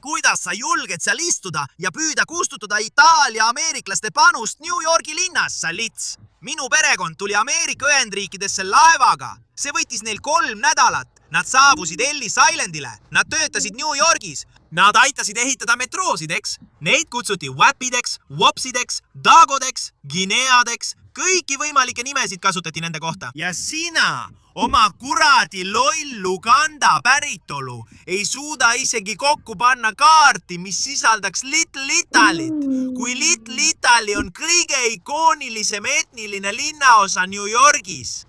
kuidas sa julged seal istuda ja püüda kustutada Itaalia ameeriklaste panust New Yorgi linnas, sa lits? Minu perekond tuli Ameerika Ühendriikidesse laevaga. See võttis neil 3 nädalat. Nad saabusid Ellis Islandile. Nad töötasid New Yorgis. Nad aitasid ehitada metroosid, eks? Neid kutsuti Wapideks, Wopsideks, Dagodeks, Guineadeks. Kõiki võimalikke nimesid kasutati nende kohta. Ja sina oma kuradi loll Uganda päritolu ei suuda isegi kokku panna kaarti, mis sisaldaks Little Italyt. Kui Little Italy on kõige ikoonilisem etniline linnaosa New Yorgis.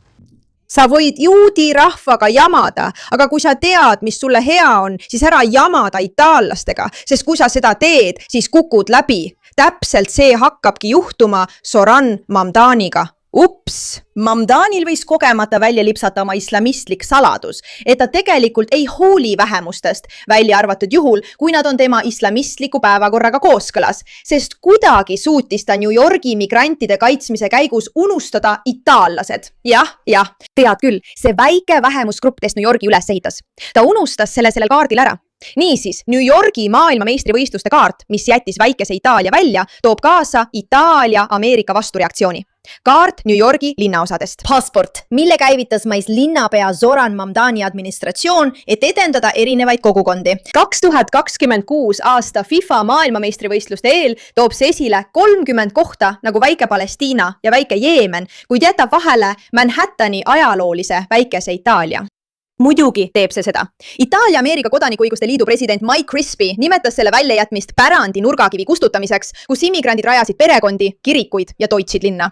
Sa võid juudi rahvaga jamada, aga kui sa tead, mis sulle hea on, siis ära jamada itaallastega, sest kui sa seda teed, siis kukud läbi. Täpselt see hakkabki juhtuma Zoran Mamdaniga. Ups! Mamdanil võis kogemata välja lipsata oma islamistlik saladus, et ta tegelikult ei hooli vähemustest, välja arvatud juhul, kui nad on tema islamistliku päevakorraga kooskõlas, sest kuidagi suutis ta New Yorgi migrantide kaitsmise käigus unustada itaallased. Jah, tead küll, see väike vähemusgrupp, kes New Yorgi üles ehitas. Ta unustas sellel kaardil ära. Niisiis, New Yorgi maailmameistrivõistluste kaart, mis jättis väikese Itaalia välja, toob kaasa Itaalia-Ameerika vastureaktsiooni. Kaart New Yorgi linnaosadest. Passport, mille käivitas mais linnapea Zoran Mamdani administratsioon, et edendada erinevaid kogukondi. 2026 aasta FIFA maailmameistrivõistluste eel toob see esile 30 kohta nagu väike Palestiina ja väike Jeemen, kuid jätab vahele Manhattani ajaloolise väikese Itaalia. Muidugi teeb see seda. Itaalia-Ameerika kodanikuõiguste liidu president Mike Crispi nimetas selle väljajätmist pärandi nurgakivi kustutamiseks, kus immigrandid rajasid perekondi, kirikuid ja toitsid linna.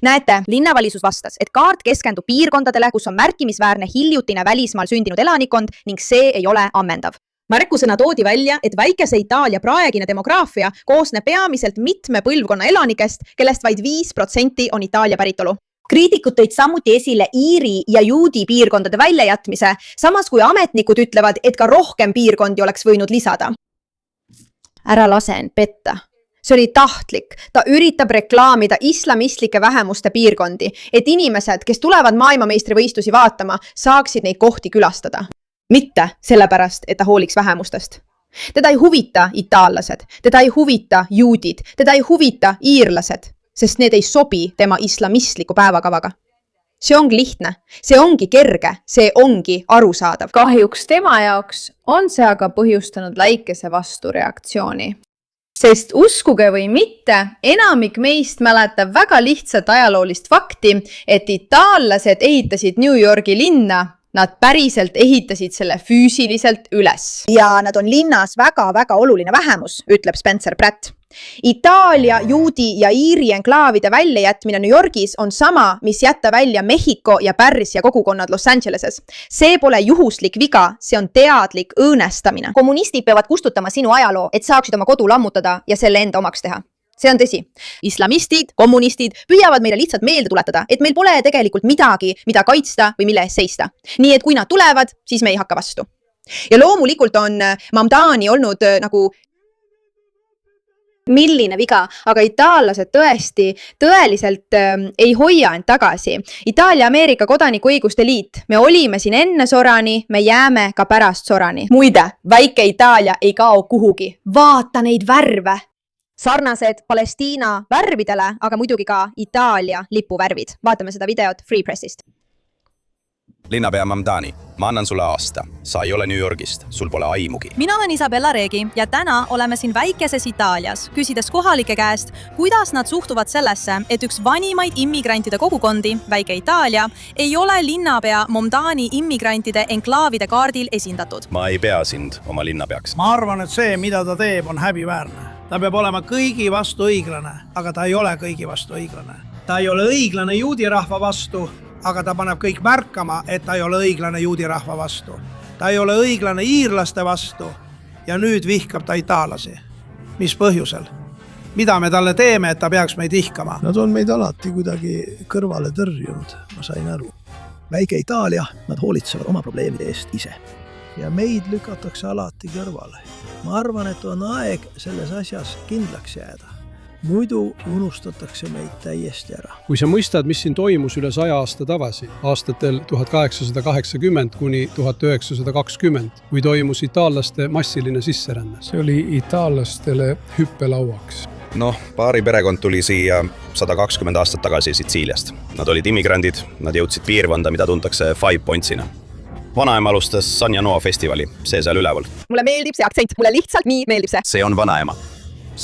Näete, linnavalisus vastas, et kaart keskendub piirkondadele, kus on märkimisväärne hiljutine välismaal sündinud elanikond ning see ei ole ammendav. Märkusena toodi välja, et väikese Itaalia praegine demograafia koosneb peamiselt mitme põlvkonna elanikest, kellest vaid 5% on Itaalia päritolu. Kriitikud tõid samuti esile Iiri ja juudi piirkondade väljajätmise, samas kui ametnikud ütlevad, et ka rohkem piirkondi oleks võinud lisada. Ära lase end petta. See oli tahtlik. Ta üritab reklaamida islamistlikke vähemuste piirkondi, et inimesed, kes tulevad maailmameistrivõistlusi vaatama, saaksid neid kohti külastada. Mitte sellepärast, et ta hooliks vähemustest. Teda ei huvita itaallased, teda ei huvita juudid, teda ei huvita iirlased, sest need ei sobi tema islamistliku päevakavaga. See ongi lihtne, see ongi kerge, see ongi arusaadav. Kahjuks tema jaoks on see aga põhjustanud väikese vastureaktsiooni. Sest uskuge või mitte, enamik meist mäletab väga lihtsat ajaloolist fakti, et itaallased ehitasid New Yorgi linna, nad päriselt ehitasid selle füüsiliselt üles. Ja nad on linnas väga oluline vähemus, ütleb Spencer Pratt. Itaalia, juudi ja Iiri enklaavide väljajätmine New Yorgis on sama, mis jätta välja Mehhiko ja Pärsia kogukonnad Los Angeleses. See pole juhuslik viga, see on teadlik õõnestamine. Kommunistid peavad kustutama sinu ajaloo, et saaksid oma kodu lammutada ja selle enda omaks teha. See on tõsi. Islamistid, kommunistid püüavad meile lihtsalt meelde tuletada, et meil pole tegelikult midagi, mida kaitsta või mille eest seista. Nii et kui nad tulevad, siis me ei hakka vastu. Ja loomulikult on Mamdani olnud milline viga, aga itaallased tõeliselt ei hoia end tagasi. Itaalia-Ameerika kodanikuõiguste liit. Me olime siin enne Zorani, me jääme ka pärast Zorani. Muide, väike Itaalia ei kao kuhugi. Vaata neid värve. Sarnased Palestiina värvidele, aga muidugi ka Itaalia lipuvärvid. Vaatame seda videot Free Pressist. Linnapea Mamdani, ma annan sulle aasta. Sa ei ole New Yorgist, sul pole aimugi. Mina olen Isabella Regi ja täna oleme siin väikeses Itaalias, küsides kohalike käest, kuidas nad suhtuvad sellesse, et üks vanimaid immigrantide kogukondi, väike Itaalia, ei ole linnapea Mamdani immigrantide enklaavide kaardil esindatud. Ma ei pea sind oma linnapeaks. Ma arvan, et see, mida ta teeb, on häbiväärne. Ta peab olema kõigi vastu õiglane, aga ta ei ole kõigi vastu õiglane. Ta ei ole õiglane juudi rahva vastu, aga ta paneb kõik märkama, et ta ei ole õiglane juudi rahva vastu. Ta ei ole õiglane iirlaste vastu ja nüüd vihkab ta itaallasi. Mis põhjusel? Mida me talle teeme, et ta peaks meid vihkama? Nad on meid alati kuidagi kõrvale tõrjunud, ma sain aru. Väike Itaalia, nad hoolitsevad oma probleemide eest ise. Ja meid lükatakse alati kõrvale. Ma arvan, et on aeg selles asjas kindlaks jääda. muidu unustatakse meid täiesti ära. Kui sa mõistad, mis siin toimus üle 100 aasta tagasi, aastatel 1880 kuni 1920, kui toimus itaallaste massiline sisseränne. See oli itaallastele hüppelauaks. Paari perekond tuli siia 120 aastat tagasi Sitsiiliast. Nad olid immigrandid, nad jõudsid piirkonda, mida tuntakse Five Pointsina. Vanaema alustas San Janoa festivali, see seal üleval. Mulle meeldib see aktsent, mulle lihtsalt nii meeldib see. See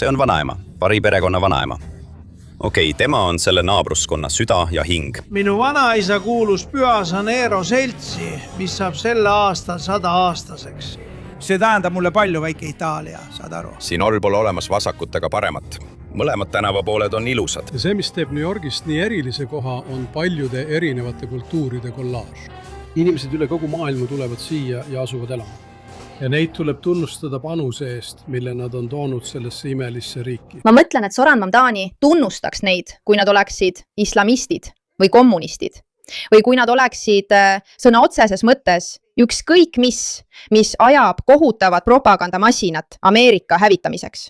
on vanaema, pari perekonna vanaema. Okei, tema on selle naabruskonna süda ja hing. Minu vanaisa kuulus Püha Sanero seltsi, mis saab selle aastal 100 aastaseks. See tähendab mulle palju, väike Itaalia, saad aru? Siin all pole olemas vasakutega paremat. Mõlemad tänavapooled on ilusad. Ja see, mis teeb New Yorgist nii erilise koha, on paljude erinevate kultuuride kollaaž. Inimesed üle kogu maailma tulevad siia ja asuvad elama. Ja neid tuleb tunnustada panuse eest, mille nad on toonud sellesse imelisse riiki. Ma mõtlen, et Zoran Mamdani tunnustaks neid, kui nad oleksid islamistid või kommunistid. Või kui nad oleksid sõna otseses mõttes ükskõik mis ajab kohutavat propagandamasinat Ameerika hävitamiseks.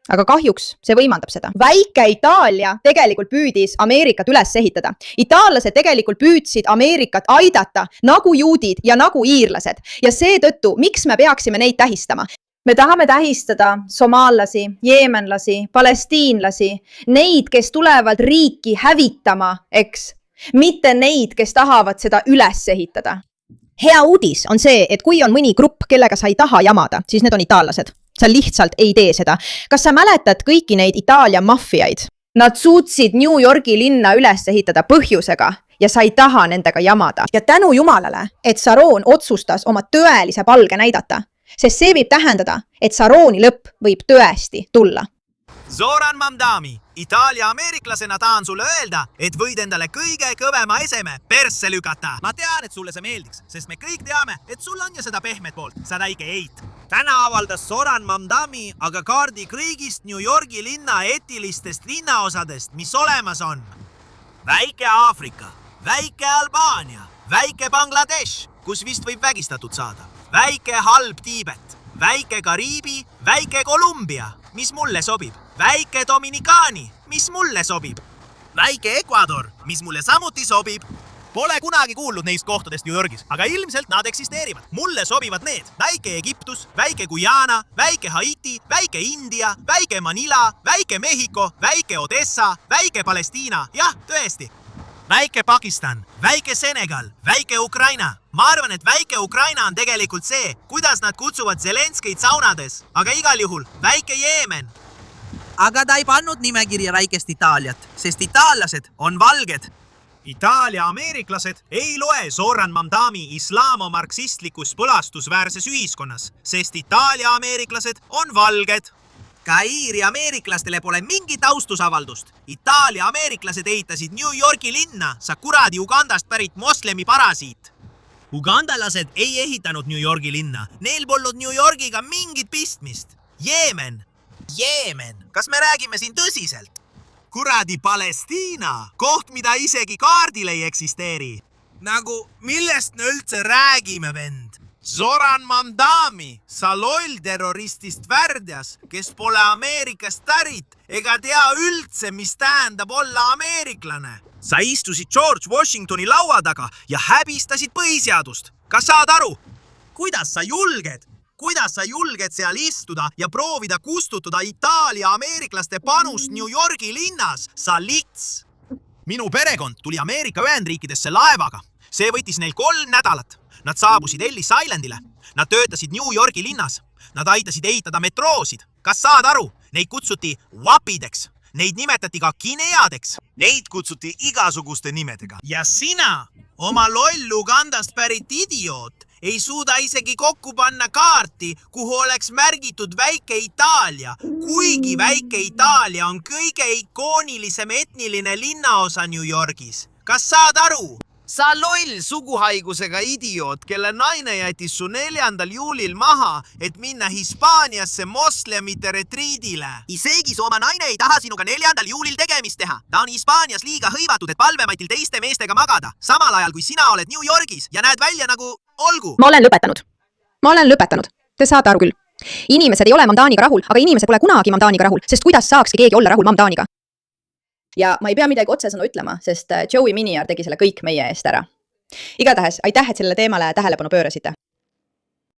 Aga kahjuks see võimandab seda. Väike Itaalia tegelikult püüdis Ameerikat üles ehitada. Itaallased tegelikult püüdsid Ameerikat aidata nagu juudid ja nagu iirlased. Ja seetõttu, miks me peaksime neid tähistama? Me tahame tähistada somaallasi, jeemenlasi, palestiinlasi, neid, kes tulevad riiki hävitama, eks? Mitte neid, kes tahavad seda üles ehitada. Hea uudis on see, et kui on mõni grupp, kellega sa ei taha jamada, siis need on itaallased. Sa lihtsalt ei tee seda. Kas sa mäletad kõiki neid Itaalia maffiaid? Nad suutsid New Yorgi linna üles ehitada põhjusega ja sa ei taha nendega jamada. Ja tänu jumalale, et Saron otsustas oma tõelise palge näidata, sest see võib tähendada, et Saroni lõpp võib tõesti tulla. Zoran Mamdani, Itaalia ameeriklasena tahan sulle öelda, et võid endale kõige kõvema eseme persse lükata. Ma tean, et sulle see meeldiks, sest me kõik teame, et sul on ju seda pehmet poolt, sa väike eit. Täna avaldas Zoran Mamdani aga kaardi kõigist New Yorgi linna etilistest linnaosadest, mis olemas on. Väike Aafrika, väike Albaania, väike Bangladesh, kus vist võib vägistatud saada. Väike halb Tiibet, väike Kariibi, väike Kolumbia, mis mulle sobib. Väike Dominikaani, mis mulle sobib. Väike Ecuador, mis mulle samuti sobib. Pole kunagi kuulnud neist kohtadest New Yorgis, aga ilmselt nad eksisteerivad. Mulle sobivad need. Väike Egiptus, väike Guyana, väike Haiti, väike India, väike Manila, väike Mehhiko, väike Odessa, väike Palestiina. Jah, tõesti. Väike Pakistan, väike Senegal, väike Ukraina. Ma arvan, et väike Ukraina on tegelikult see, kuidas nad kutsuvad Zelenskid saunades. Aga igal juhul, väike Jeemen. Aga ta ei pannud nimekirja väikest Itaaliat, sest itaallased on valged. Itaalia ameeriklased ei loe Zoran Mamdani islaamo-marksistlikus põlastusväärses ühiskonnas, sest Itaalia ameeriklased on valged. Ka Iiri ameeriklastele pole mingit austusavaldust. Itaalia ameeriklased ehitasid New Yorgi linna, sa kuradi Ugandast pärit moslemi parasiit. Ugandalased ei ehitanud New Yorgi linna. Neil polnud New Yorgiga mingit pistmist. Jeemen, kas me räägime siin tõsiselt? Kuradi Palestiina, koht, mida isegi kaardil ei eksisteeri. Nagu, millest me üldse räägime, vend? Zoran Mamdani, sa loll terroristist värdjas, kes pole Ameerikast pärit ega tea üldse, mis tähendab olla ameeriklane. Sa istusid George Washingtoni laua taga ja häbistasid põhiseadust. Kas saad aru? Kuidas sa julged seal istuda ja proovida kustutada Itaalia ameeriklaste panust New Yorgi linnas? Sa lits! Minu perekond tuli Ameerika Ühendriikidesse laevaga. See võttis neil 3 nädalat. Nad saabusid Ellis Islandile. Nad töötasid New Yorgi linnas. Nad aitasid ehitada metroosid. Kas saad aru? Neid kutsuti wapideks. Neid nimetati ka kineadeks. Neid kutsuti igasuguste nimedega. Ja sina, oma loll Ugandast pärit idioot, ei suuda isegi kokku panna kaarti, kuhu oleks märgitud väike Itaalia, kuigi väike Itaalia on kõige ikoonilisem etniline linnaosa New Yorgis. Kas saad aru? Sa loll suguhaigusega idioot, kelle naine jättis su 4. juulil maha, et minna Hispaaniasse moslemite retriidile. Isegi su oma naine ei taha sinuga 4. juulil tegemist teha. Ta on Hispaanias liiga hõivatud, et palvematil teiste meestega magada. Samal ajal, kui sina oled New Yorgis ja näed välja nagu olgu. Ma olen lõpetanud. Te saate aru küll. inimesed ei ole Mamdaniga rahul, aga inimesed pole kunagi Mamdaniga rahul, sest kuidas saakski keegi olla rahul Mamdaniga? Ja ma ei pea midagi otsesõnu ütlema, sest Joey Miniar tegi selle kõik meie eest ära. Igatahes, aitäh, et sellele teemale tähelepanu pöörasite.